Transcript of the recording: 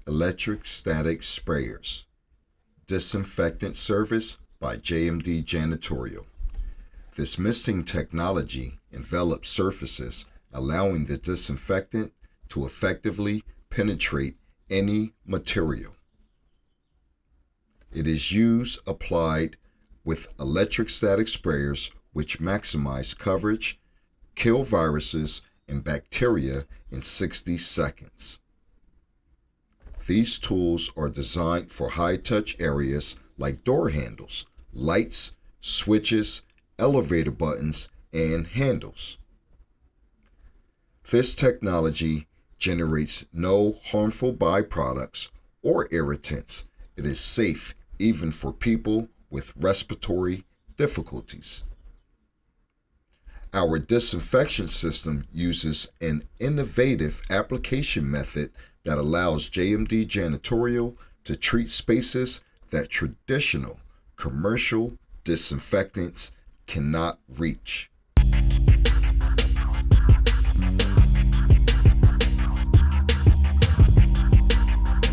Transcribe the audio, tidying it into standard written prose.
Electrostatic Sprayers. Disinfectant service by JMD Janitorial. This misting technology envelops surfaces, allowing the disinfectant to effectively penetrate any material. It is applied with electrostatic sprayers, which maximize coverage, kill viruses and bacteria in 60 seconds. These tools are designed for high-touch areas like door handles, lights, switches, elevator buttons, and handles. This technology generates no harmful byproducts or irritants. It is safe even for people with respiratory difficulties. Our disinfection system uses an innovative application method that allows JMD Janitorial to treat spaces that traditional commercial disinfectants cannot reach.